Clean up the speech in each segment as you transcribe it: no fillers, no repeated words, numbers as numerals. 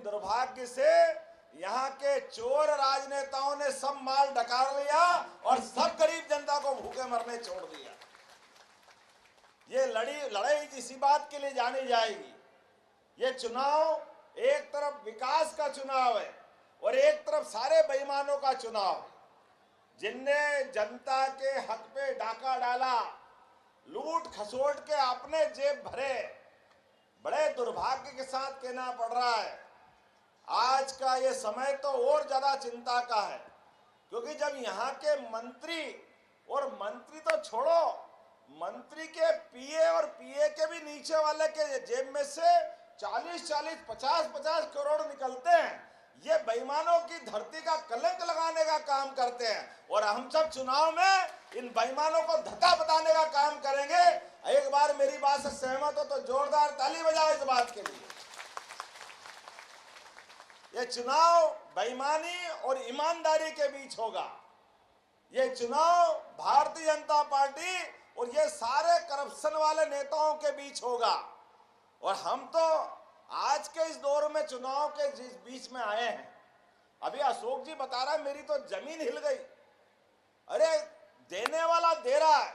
दुर्भाग्य से यहाँ के चोर राजनेताओं ने सब माल डकार लिया और सब गरीब जनता को भूखे मरने छोड़ दिया। ये लड़ाई इसी बात के लिए जानी जाएगी। ये चुनाव एक तरफ विकास का चुनाव है और एक तरफ सारे बेईमानों का चुनाव है, जिनने जनता के हक पे डाका डाला, लूट खसोट के अपने जेब भरे। बड़े दुर्भाग्य के साथ कहना पड़ रहा है, आज का ये समय तो और ज्यादा चिंता का है, क्योंकि जब यहाँ के मंत्री, और मंत्री तो छोड़ो, मंत्री के पीए और पीए के भी नीचे वाले के जेब में से 40-40, 50-50 करोड़ निकलते हैं। ये बेईमानों की धरती का कलंक लगाने का काम करते हैं और हम सब चुनाव में इन बेईमानों को धक्का बताने का काम करेंगे। एक बार मेरी बात से सहमत हो तो जोरदार ताली बजाओ इस बात के लिए। ये चुनाव बेईमानी और ईमानदारी के बीच होगा। ये चुनाव भारतीय जनता पार्टी और ये सारे करप्शन वाले नेताओं के बीच होगा। और हम तो आज के इस दौर में चुनाव के जिस बीच में आए हैं, अभी अशोक जी बता रहा है मेरी तो जमीन हिल गई। अरे देने वाला दे रहा है,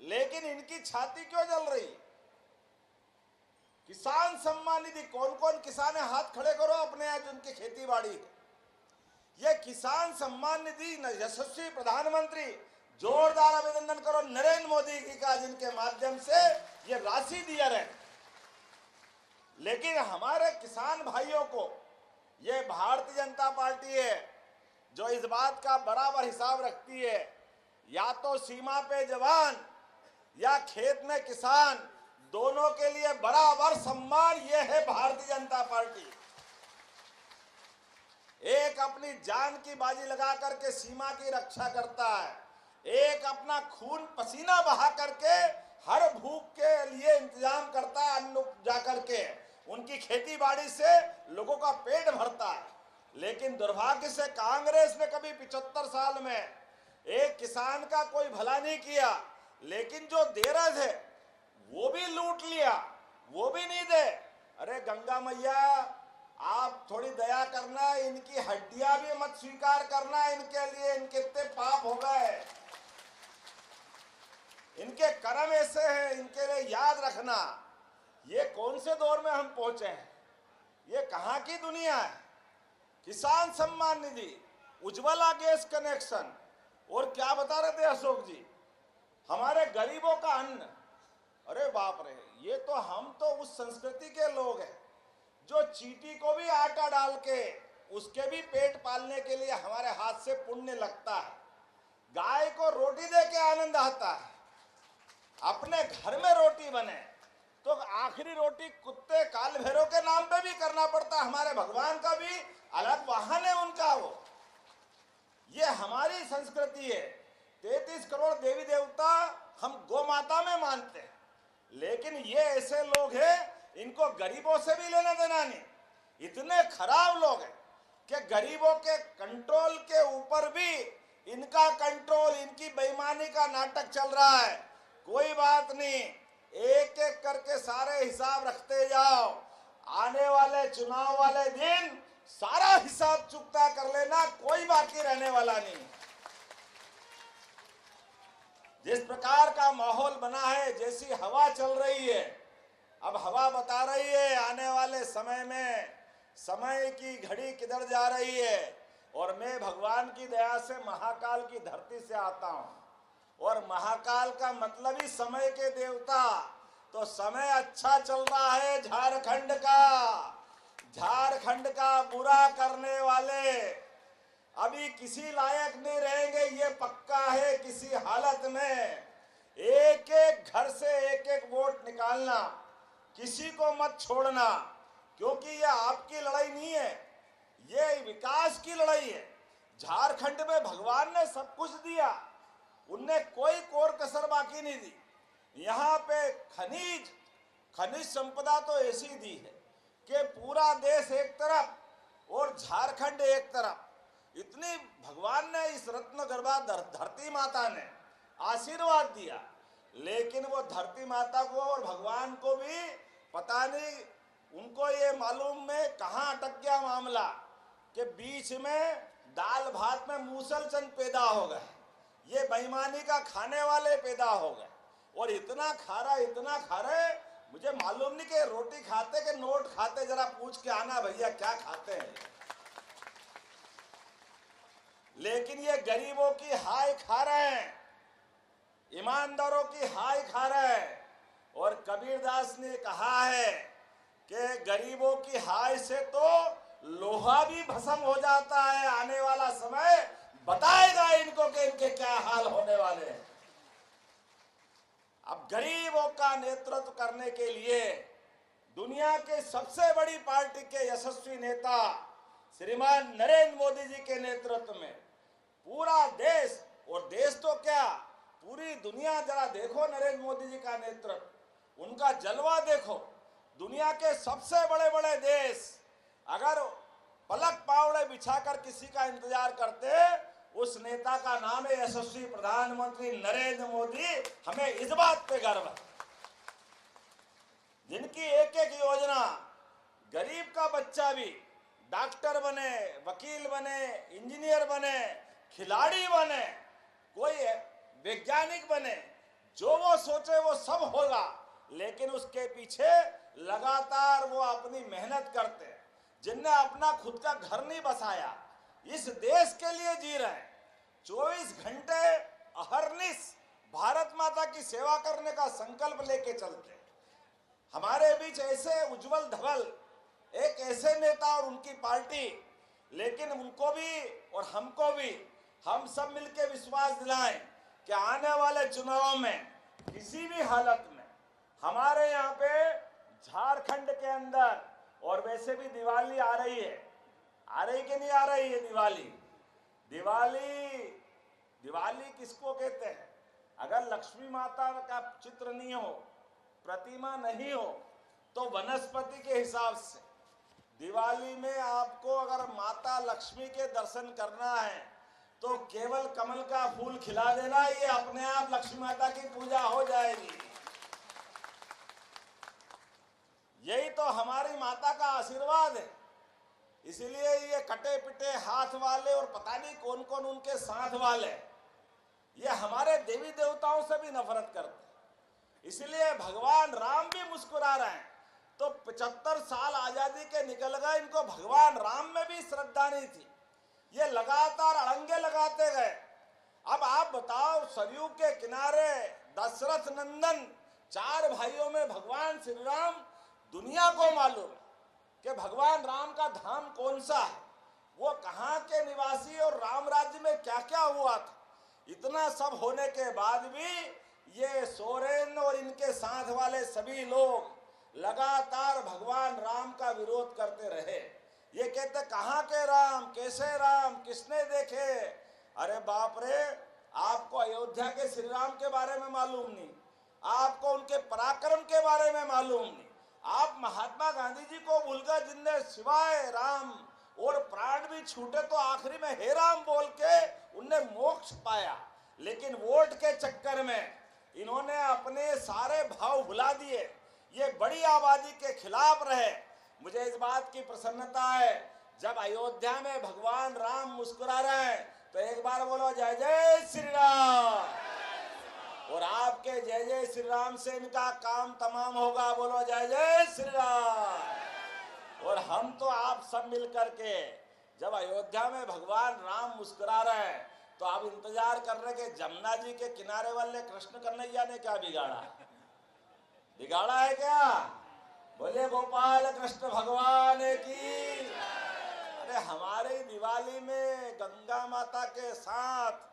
लेकिन इनकी छाती क्यों जल रही? किसान सम्मान निधि, कौन कौन किसान है हाथ खड़े करो अपने यहाँ जिनकी खेती बाड़ी है। ये किसान सम्मान निधि यशस्वी प्रधानमंत्री, जोरदार अभिनंदन करो नरेंद्र मोदी जी का, जिनके माध्यम से ये राशि दिया रहे। लेकिन हमारे किसान भाइयों को ये भारतीय जनता पार्टी है जो इस बात का बराबर हिसाब रखती है, या तो सीमा पे जवान या खेत में किसान, दोनों के लिए बराबर सम्मान। ये है भारतीय जनता पार्टी। एक अपनी जान की बाजी लगा करके सीमा की रक्षा करता है, एक अपना खून पसीना बहा करके हर भूख के लिए इंतजाम करता है, अन्न उपजा करके उनकी खेती बाड़ी से लोगों का पेट भरता है। लेकिन दुर्भाग्य से कांग्रेस ने कभी 75 साल में एक किसान का कोई भला नहीं किया, लेकिन जो दे रहे थे वो भी लूट लिया, वो भी नहीं दे। अरे गंगा मैया, आप थोड़ी दया करना, इनकी हड्डियां भी मत स्वीकार करना, इनके लिए इनके इतने पाप हो गए, इनके कर्म ऐसे हैं, इनके लिए याद रखना। ये कौन से दौर में हम पहुंचे हैं? ये कहां की दुनिया है? किसान सम्मान निधि, उज्ज्वला गैस कनेक्शन, और क्या बता रहे थे अशोक जी, हमारे गरीबों का अन्न। अरे बाप रे, ये तो हम तो उस संस्कृति के लोग हैं जो चींटी को भी आटा डाल के उसके भी पेट पालने के लिए हमारे हाथ से पुण्य लगता है। गाय को रोटी दे के आनंद आता है। अपने घर में रोटी बने तो आखिरी रोटी कुत्ते काल भैरव के नाम पे भी करना पड़ता है। हमारे भगवान का भी अलग वाहन है उनका वो। ये हमारी संस्कृति है। 33 करोड़ देवी देवता हम गौ माता में मानते हैं, लेकिन ये ऐसे लोग हैं, इनको गरीबों से भी लेना देना नहीं। इतने खराब लोग हैं कि गरीबों के कंट्रोल के ऊपर भी इनका कंट्रोल, इनकी बेईमानी का नाटक चल रहा है। कोई बात नहीं, एक एक करके सारे हिसाब रखते जाओ। आने वाले चुनाव वाले दिन सारा हिसाब चुकता कर लेना, कोई बाकी रहने वाला नहीं। जिस प्रकार का माहौल बना है, जैसी हवा चल रही है, अब हवा बता रही है आने वाले समय में समय की घड़ी किधर जा रही है। और मैं भगवान की दया से महाकाल की धरती से आता हूं, और महाकाल का मतलब ही समय के देवता। तो समय अच्छा चल रहा है झारखंड का। झारखंड का बुरा करने वाले अभी किसी लायक नहीं रहेंगे, ये पक्का है। किसी हालत में एक एक घर से एक एक वोट निकालना, किसी को मत छोड़ना, क्योंकि ये आपकी लड़ाई नहीं है, ये विकास की लड़ाई है। झारखंड में भगवान ने सब कुछ दिया, उनने कोई कोर कसर बाकी नहीं दी। यहाँ पे खनिज संपदा तो ऐसी दी है कि पूरा देश एक तरफ और झारखंड एक तरफ। इतनी भगवान ने इस रत्न गर्भा धरती माता ने आशीर्वाद दिया, लेकिन वो धरती माता को और भगवान को भी पता नहीं, उनको ये मालूम में कहाँ अटक गया मामला कि बीच में दाल भात में मूसलचंद पैदा हो गए, ये बेईमानी का खाने वाले पैदा हो गए और इतना खा रहे, मुझे मालूम नहीं कि रोटी खाते कि नोट खाते, जरा पूछ के आना भैया क्या खाते हैं। लेकिन ये गरीबों की हाय खा रहे हैं, ईमानदारों की हाय खा रहे हैं। और कबीरदास ने कहा है कि गरीबों की हाय से तो लोहा भी भस्म हो जाता है, आने वाला समय बताएगा इनको कि इनके क्या हाल होने वाले हैं। अब गरीबों का नेतृत्व करने के लिए दुनिया के सबसे बड़ी पार्टी के यशस्वी नेता श्रीमान नरेंद्र मोदी जी के नेतृत्व में पूरा देश, और देश तो क्या पूरी दुनिया, जरा देखो नरेंद्र मोदी जी का नेतृत्व, उनका जलवा देखो। दुनिया के सबसे बड़े बड़े देश अगर पलक पावड़े बिछाकर किसी का इंतजार करते, उस नेता का नाम है यशस्वी प्रधानमंत्री नरेंद्र मोदी। हमें इस बात पे गर्व है, जिनकी एक एक योजना गरीब का बच्चा भी डॉक्टर बने, वकील बने, इंजीनियर बने, खिलाड़ी बने, कोई वैज्ञानिक बने, जो वो सोचे वो सब होगा। लेकिन उसके पीछे लगातार वो अपनी मेहनत करते हैं। जिनने अपना खुद का घर नहीं बसाया, इस देश के लिए जी रहे हैं, 24 घंटे अहर्निश भारत माता की सेवा करने का संकल्प लेके चलते हैं। हमारे बीच ऐसे उज्जवल धवल एक ऐसे नेता और उनकी पार्टी, लेकिन उनको भी और हमको भी हम सब मिलकर विश्वास दिलाएं कि आने वाले चुनाव में किसी भी हालत में हमारे यहाँ पे झारखंड के अंदर, और वैसे भी दिवाली आ रही है, आ रही कि नहीं आ रही है दिवाली किसको कहते हैं? अगर लक्ष्मी माता का चित्र नहीं हो, प्रतिमा नहीं हो, तो वनस्पति के हिसाब से दिवाली में आपको अगर माता लक्ष्मी के दर्शन करना है तो केवल कमल का फूल खिला देना, ये अपने आप लक्ष्मी माता की पूजा हो जाएगी। यही तो हमारी माता का आशीर्वाद है। इसलिए ये कटे पिटे हाथ वाले और पता नहीं कौन कौन उनके साथ वाले, ये हमारे देवी देवताओं से भी नफरत करते। इसलिए भगवान राम भी मुस्कुरा रहे हैं। तो 75 साल आजादी के निकल गए, इनको भगवान राम में भी श्रद्धा नहीं थी। ये लगातार अड़ंगे लगाते गए। अब आप बताओ, सरयू के किनारे दशरथ नंदन 4 भाइयों में भगवान श्री राम, दुनिया को मालूम कि भगवान राम का धाम कौन सा है, वो कहाँ के निवासी और राम राज्य में क्या क्या हुआ था। इतना सब होने के बाद भी ये सोरेन और इनके साथ वाले सभी लोग लगातार भगवान राम का विरोध करते रहे। ये कहते कहाँ के राम, कैसे राम, किसने देखे? अरे बाप रे, आपको अयोध्या के श्री राम के बारे में मालूम नहीं, आपको उनके पराक्रम के बारे में मालूम नहीं। आप महात्मा गांधी जी को भूल गए, जिनने सिवाय राम और प्राण भी छूटे तो आखिरी में हे राम बोल के उनने मोक्ष पाया। लेकिन वोट के चक्कर में इन्होंने अपने सारे भाव भुला दिए, ये बड़ी आबादी के खिलाफ रहे। मुझे इस बात की प्रसन्नता है, जब अयोध्या में भगवान राम मुस्कुरा रहे हैं तो एक बार बोलो जय जय श्री राम। और आपके जय जय श्री राम से इनका काम तमाम होगा। बोलो जय जय श्री राम। और हम तो आप सब मिलकर के जब अयोध्या में भगवान राम मुस्कुरा रहे हैं तो आप इंतजार कर रहे कि जमुना जी के किनारे वाले कृष्ण कन्हैया ने क्या बिगाड़ा? बिगाड़ा है क्या? बोले गोपाल कृष्ण भगवान की। अरे हमारे दिवाली में गंगा माता के साथ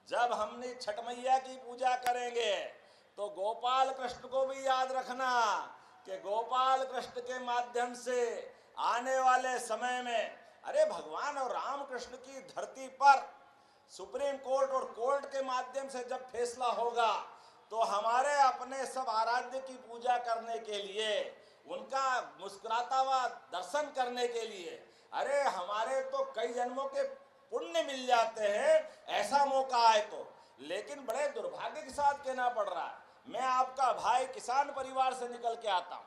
जब हमने छठ मैया की पूजा करेंगे तो गोपाल कृष्ण को भी याद रखना कि गोपाल कृष्ण के माध्यम से आने वाले समय में, अरे भगवान और राम कृष्ण की धरती पर सुप्रीम कोर्ट और कोर्ट के माध्यम से जब फैसला होगा तो हमारे अपने सब आराध्य की पूजा करने के लिए, उनका मुस्कुराता हुआ दर्शन करने के लिए, अरे हमारे तो कई जन्मों के पुण्य मिल जाते हैं ऐसा मौका आए तो। लेकिन बड़े दुर्भाग्य के साथ कहना पड़ रहा है, मैं आपका भाई किसान परिवार से निकल के आता हूँ।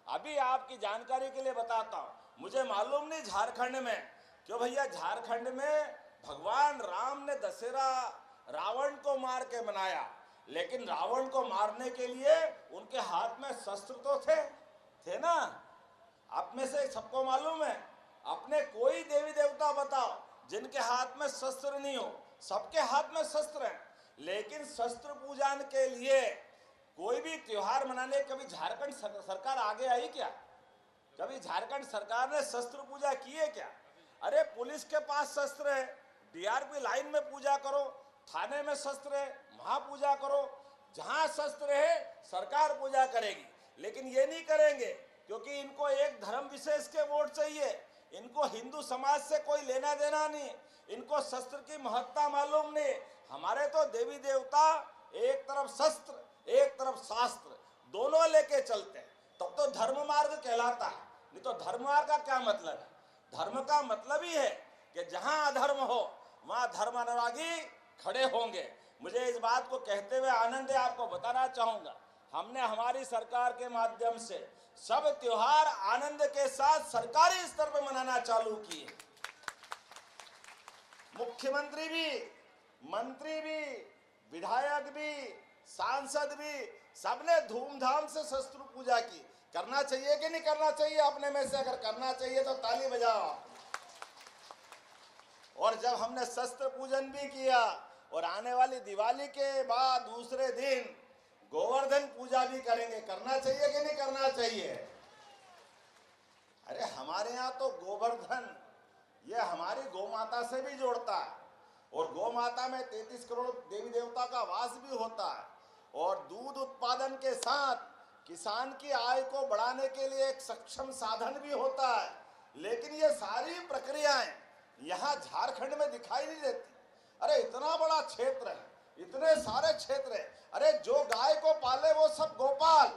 अभी आपकी जानकारी के लिए बताता हूँ, मुझे मालूम नहीं झारखंड में क्यों भैया, झारखंड में भगवान राम ने दशहरा रावण को मार के मनाया, लेकिन रावण को मारने के लिए उनके हाथ में शस्त्र तो थे ना। आप में से सबको मालूम है, अपने कोई देवी देवता बताओ जिनके हाथ में शस्त्र नहीं हो। सबके हाथ में शस्त्र हैं, लेकिन शस्त्र पूजन के लिए कोई भी त्योहार मनाने कभी झारखंड सरकार आगे आई क्या? कभी झारखंड सरकार ने शस्त्र पूजा की है क्या? अरे पुलिस के पास शस्त्र है, डीआरपी लाइन में पूजा करो, थाने में शस्त्र है, वहां पूजा करो। जहां शस्त्र है सरकार पूजा करेगी, लेकिन ये नहीं करेंगे क्योंकि इनको एक धर्म विशेष के वोट चाहिए। इनको हिंदू समाज से कोई लेना देना नहीं, इनको शस्त्र की महत्ता मालूम नहीं। हमारे तो देवी देवता एक तरफ शस्त्र एक तरफ शास्त्र दोनों लेके चलते हैं, तब तो धर्म मार्ग कहलाता है। नहीं तो धर्म मार्ग का क्या मतलब है? धर्म का मतलब ही है कि जहां अधर्म हो वहां धर्म अनुरागी खड़े होंगे। मुझे इस बात को कहते हुए आनंद है, आपको बताना चाहूंगा, हमने हमारी सरकार के माध्यम से सब त्योहार आनंद के साथ सरकारी स्तर पर मनाना चालू किए। मुख्यमंत्री भी, मंत्री भी, विधायक भी, सांसद भी, सबने धूमधाम से शस्त्र पूजा की। करना चाहिए कि नहीं करना चाहिए? अपने में से अगर करना चाहिए तो ताली बजाओ। और जब हमने शस्त्र पूजन भी किया और आने वाली दिवाली के बाद दूसरे दिन गोवर्धन पूजा भी करेंगे, करना चाहिए कि नहीं करना चाहिए? अरे हमारे यहाँ तो गोवर्धन ये हमारी गौ माता से भी जोड़ता है, और गौ माता में 33 करोड़ देवी देवता का वास भी होता है, और दूध उत्पादन के साथ किसान की आय को बढ़ाने के लिए एक सक्षम साधन भी होता है। लेकिन ये सारी प्रक्रियाएं यहाँ झारखंड में दिखाई नहीं देती। अरे इतना बड़ा क्षेत्र है, इतने सारे क्षेत्र है, अरे जो गाय को पाले वो सब गोपाल।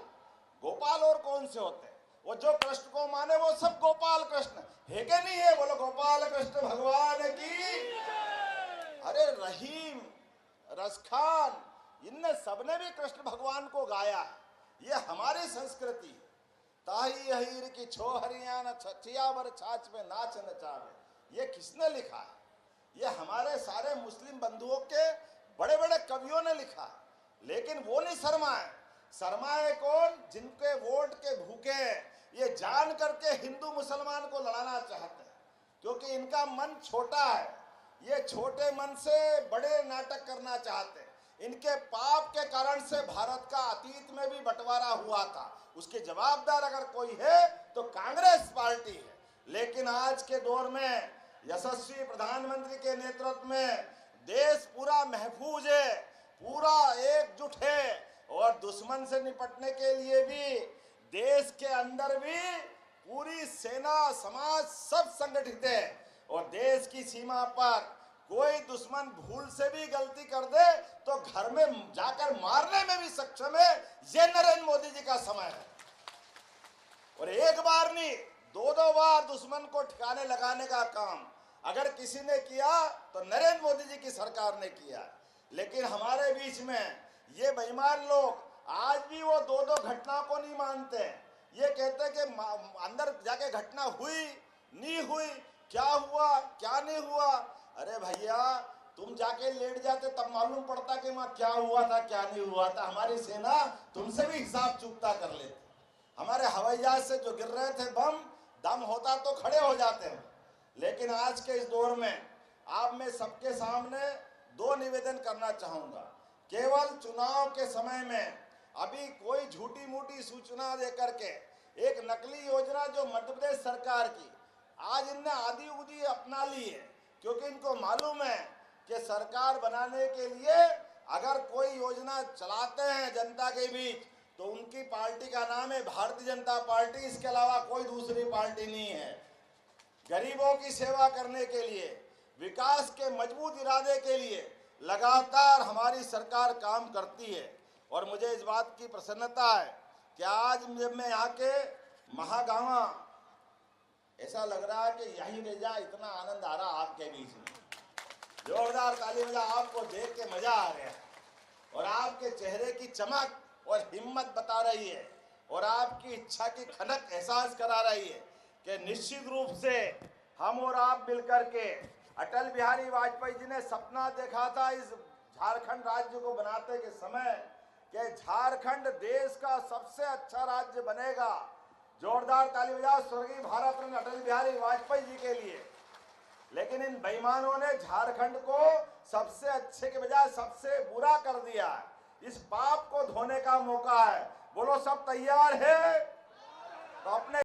गोपाल और कौन से होते हैं? वो जो कृष्ण को माने वो सब गोपाल कृष्ण है कि नहीं है? बोलो गोपाल कृष्ण भगवान की। अरे रहीम, रसखान, इनने सबने भी कृष्ण भगवान को गाया है। ये हमारी संस्कृति। ताही हीर की छो हरियाणा छियावर छाछ में नाच नचावे, ये किसने लिखा है? ये हमारे सारे मुस्लिम बंधुओं के बड़े बड़े कवियों ने लिखा है। लेकिन वो नहीं शर्माए। शर्माए कौन? जिनके वोट के भूखे ये जान करके हिंदू मुसलमान को लड़ाना चाहते हैं, क्योंकि इनका मन छोटा है। ये छोटे मन से बड़े नाटक करना चाहते हैं। इनके पाप के कारण से भारत का अतीत में भी बंटवारा हुआ था, उसके जवाबदार अगर कोई है तो कांग्रेस पार्टी है। लेकिन आज के दौर में यशस्वी प्रधानमंत्री के नेतृत्व में देश पूरा महफूज है, पूरा एकजुट है, और दुश्मन से निपटने के लिए भी देश के अंदर भी पूरी सेना समाज सब संगठित है। और देश की सीमा पर कोई दुश्मन भूल से भी गलती कर दे तो घर में जाकर मारने में भी सक्षम है। ये नरेंद्र मोदी जी का समय है। और एक बार नहीं, दो बार दुश्मन को ठिकाने लगाने का काम अगर किसी ने किया तो नरेंद्र मोदी जी की सरकार ने किया। लेकिन हमारे बीच में ये बेईमान लोग आज भी वो दो घटना को नहीं मानते। ये कहते हैं कि अंदर जाके घटना हुई नहीं हुई, क्या हुआ क्या नहीं हुआ। अरे भैया, तुम जाके लेट जाते तब मालूम पड़ता कि वहां क्या हुआ था क्या नहीं हुआ था। हमारी सेना तुमसे भी हिसाब चुकता कर लेती। हमारे हवाई जहाज से जो गिर रहे थे बम, दम होता तो खड़े हो जाते हैं। लेकिन आज के इस दौर में आप मैं सबके सामने दो निवेदन करना चाहूंगा। केवल चुनाव के समय में अभी कोई झूठी मूठी सूचना देकर के एक नकली योजना जो मध्य प्रदेश सरकार की आज इनने आधी उदी अपना ली है, क्योंकि इनको मालूम है कि सरकार बनाने के लिए अगर कोई योजना चलाते हैं जनता के बीच तो उनकी पार्टी का नाम है भारतीय जनता पार्टी, इसके अलावा कोई दूसरी पार्टी नहीं है। गरीबों की सेवा करने के लिए, विकास के मजबूत इरादे के लिए लगातार हमारी सरकार काम करती है। और मुझे इस बात की प्रसन्नता है कि आज जब मैं यहाँ के महागावा, ऐसा लग रहा है कि यहीं रह जा, इतना आनंद आ रहा आपके बीच में। जोरदार ताली बजा, आपको देख के मजा आ रहा है, और आपके चेहरे की चमक और हिम्मत बता रही है, और आपकी इच्छा की खनक एहसास करा रही है कि निश्चित रूप से हम और आप मिलकर के अटल बिहारी वाजपेयी जी ने सपना देखा था इस झारखंड राज्य को बनाते के समय कि झारखंड देश का सबसे अच्छा राज्य बनेगा। जोरदार ताली बजाओ स्वर्गीय भारत रत्न अटल बिहारी वाजपेयी जी के लिए। लेकिन इन बेईमानों ने झारखंड को सबसे अच्छे के बजाय सबसे बुरा कर दिया। इस पाप को धोने का मौका है। बोलो सब तैयार है तो अपने